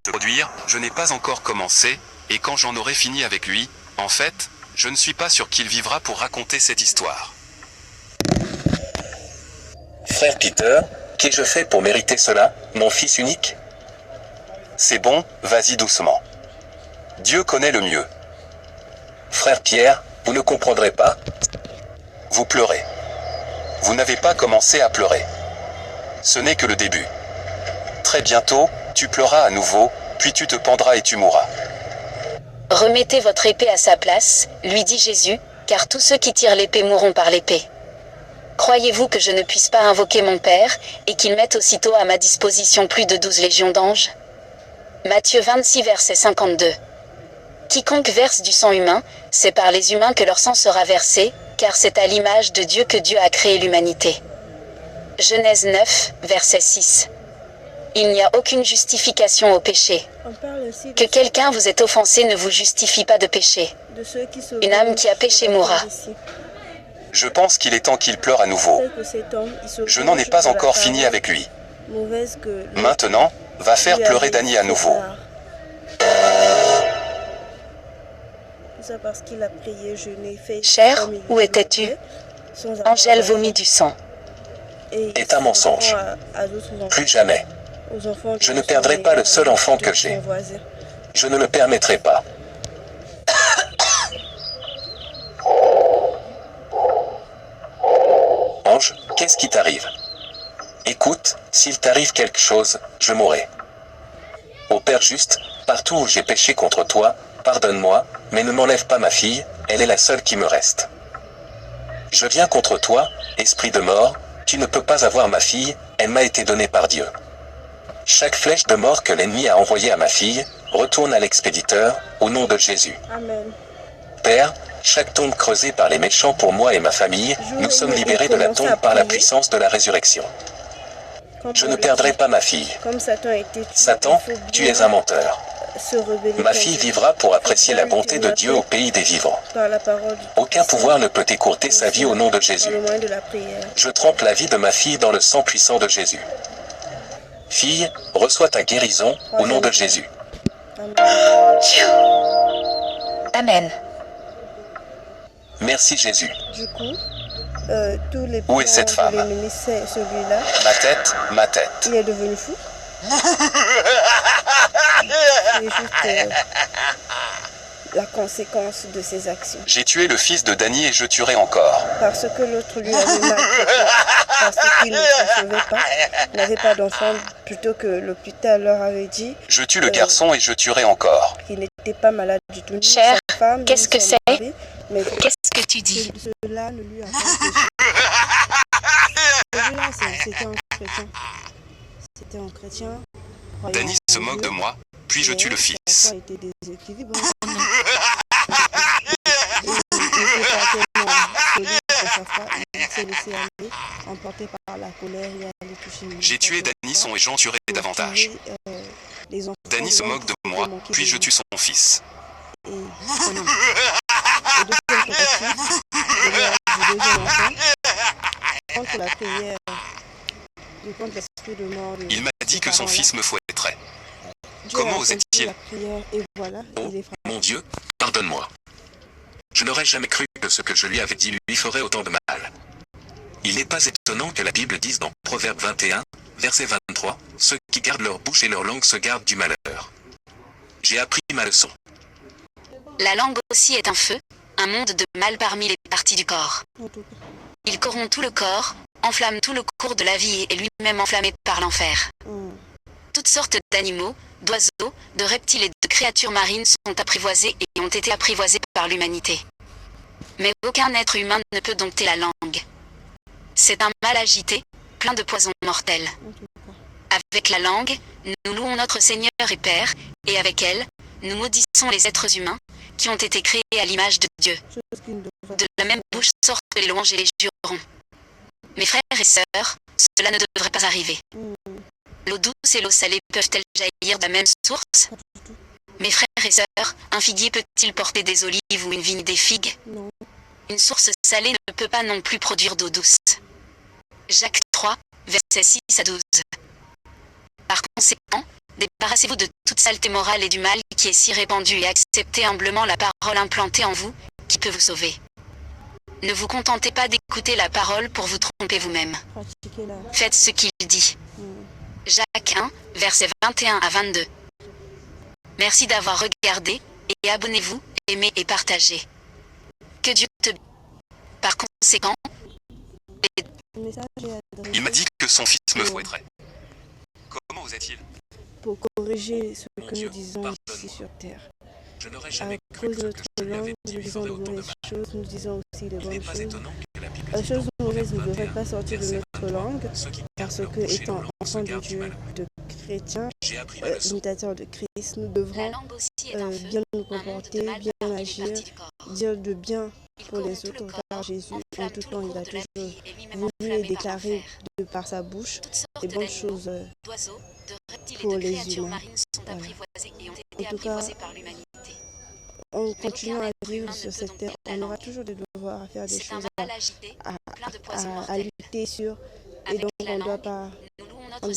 se produire, je n'ai pas encore commencé, et quand j'en aurai fini avec lui, en fait, je ne suis pas sûr qu'il vivra pour raconter cette histoire. Frère Peter, qu'ai-je fait pour mériter cela, mon fils unique? C'est bon, vas-y doucement. Dieu connaît le mieux. Frère Pierre, vous ne comprendrez pas. Vous pleurez. Vous n'avez pas commencé à pleurer. Ce n'est que le début. Très bientôt, tu pleuras à nouveau, puis tu te pendras et tu mourras. Remettez votre épée à sa place, lui dit Jésus, car tous ceux qui tirent l'épée mourront par l'épée. Croyez-vous que je ne puisse pas invoquer mon Père, et qu'il mette aussitôt à ma disposition plus de 12 légions d'anges? Matthieu 26 verset 52. Quiconque verse du sang humain, c'est par les humains que leur sang sera versé, car c'est à l'image de Dieu que Dieu a créé l'humanité. Genèse 9, verset 6. Il n'y a aucune justification au péché. Que quelqu'un vous ait offensé ne vous justifie pas de péché. Une âme qui a péché mourra. Je pense qu'il est temps qu'il pleure à nouveau. Je n'en ai pas encore fini avec lui. Maintenant, va faire pleurer Danny à nouveau. Cher, où étais-tu? Angèle vomit du sang. Est un mensonge. Plus jamais. Je ne perdrai pas le seul enfant que j'ai. Je ne le permettrai pas. Ange, qu'est-ce qui t'arrive? Écoute, s'il t'arrive quelque chose, je mourrai. Ô Père juste, partout où j'ai péché contre toi, pardonne-moi, mais ne m'enlève pas ma fille, elle est la seule qui me reste. Je viens contre toi, esprit de mort, tu ne peux pas avoir ma fille, elle m'a été donnée par Dieu. Chaque flèche de mort que l'ennemi a envoyée à ma fille, retourne à l'expéditeur, au nom de Jésus. Amen. Père, chaque tombe creusée par les méchants pour moi et ma famille, nous sommes libérés de la tombe par la puissance de la résurrection. Je ne perdrai pas ma fille. Satan, tu es un menteur. Ma fille vivra pour apprécier la bonté de Dieu au pays des vivants. Aucun pouvoir ne peut écourter sa vie au nom de Jésus. Je trempe la vie de ma fille dans le sang puissant de Jésus. Fille, reçois ta guérison, au nom de Jésus. Amen. Merci Jésus. Du coup, tous les Où est cette plans de femme? l'ennemi, c'est celui-là. Ma tête. Il est devenu fou. C'est juste la conséquence de ses actions. J'ai tué le fils de Danny et je tuerai encore. Parce que l'autre lui avait maltraité, parce qu'il ne concevait pas, n'avait pas d'enfant, plutôt que l'hôpital leur avait dit Je tue le garçon et je tuerai encore. qu'il n'était pas malade du tout. Ni Cher, sa femme, qu'est-ce ni que son c'est? mari, mais Qu'est-ce que tu dis? cela ne lui a pas empêché. Celui-là, c'était un chrétien. C'était un chrétien. Danny se moque de moi, puis je tue le fils. Ça a été déséquilibré. Il s'est laissé aller, emporté par la colère et allé toucher une J'ai tué Danny son et j'en tuerai davantage. Danny se moque de moi, puis je tue son fils. Et deuxième tentative, du deuxième enfant, contre la prière, et contre l'esprit de mort. Il m'a dit que son fils me fouetterait. Dieu Comment a osait-il? accompli la prière, et voilà, il est frappé. Mon Dieu, pardonne-moi. Je n'aurais jamais cru que ce que je lui avais dit lui ferait autant de mal. Il n'est pas étonnant que la Bible dise dans Proverbe 21, verset 23, « Ceux qui gardent leur bouche et leur langue se gardent du malheur. » J'ai appris ma leçon. La langue aussi est un feu, un monde de mal parmi les parties du corps. Il corrompt tout le corps, enflamme tout le cours de la vie et est lui-même enflammé par l'enfer. Toutes sortes d'animaux, d'oiseaux, de reptiles et de créatures marines sont apprivoisés et ont été apprivoisés par l'humanité. Mais aucun être humain ne peut dompter la langue. C'est un mal agité, plein de poisons mortels. Avec la langue, nous louons notre Seigneur et Père, et avec elle, nous maudissons les êtres humains, qui ont été créés à l'image de Dieu. De la même bouche sortent les louanges et les jurons. Mes frères et sœurs, cela ne devrait pas arriver. L'eau douce et l'eau salée peuvent-elles jaillir de la même source? Mes frères et sœurs, un figuier peut-il porter des olives ou une vigne des figues? Une source salée ne peut pas non plus produire d'eau douce. Jacques 3, versets 6 à 12. Par conséquent, Débarrassez-vous de toute saleté morale et du mal qui est si répandu et acceptez humblement la parole implantée en vous, qui peut vous sauver. Ne vous contentez pas d'écouter la parole pour vous tromper vous-même. Faites ce qu'il dit. Jacques 1, versets 21 à 22. Merci d'avoir regardé, et abonnez-vous, aimez et partagez. Que Dieu te bénisse. Par conséquent, Il m'a dit que son fils me fouetterait. Comment osait-il? pour corriger ce Mon que Dieu, nous disons ici sur terre. Je n'aurais À jamais cru cause de que notre je lui avais langue, dit nous lui disons de ferait autant de mauvaises mal. choses, nous disons aussi de Il n'est bonnes pas choses. étonnant que la Bible La dise chose dans mauvaise ne devrait 21, pas sortir de verset notre 23, langue, ceux qui parce gardent que, leur bouche et étant leur langue se enfants de gardent du Dieu, mal. de chrétiens, J'ai appris ma leçon. imitateurs de Christ, nous la devrons langue aussi est un feu, bien nous un monde de comporter, mal bien parmi les agir, parties du corps. dire de bien Il pour corrompt les tout le autres, corps, car Jésus, en enflamme tout tout temps, le il a cours de la toujours vie et lui-même voulu et enflammé par déclaré l'enfer. de par sa bouche Toutes les sortes bonnes d'animaux, choses d'oiseaux, de reptiles et pour de les créatures humains. marines sont Voilà. apprivoisés et ont été En tout cas, apprivoisés par l'humanité. en Mais continuant aucun à être vivre humain ne sur peut cette donc terre, perdre la on aura langue. toujours des devoirs à faire des C'est un choses mal agité, à, plein de poison à mortel. lutter sur, et Avec donc la on ne doit langue, pas nous louons on notre ne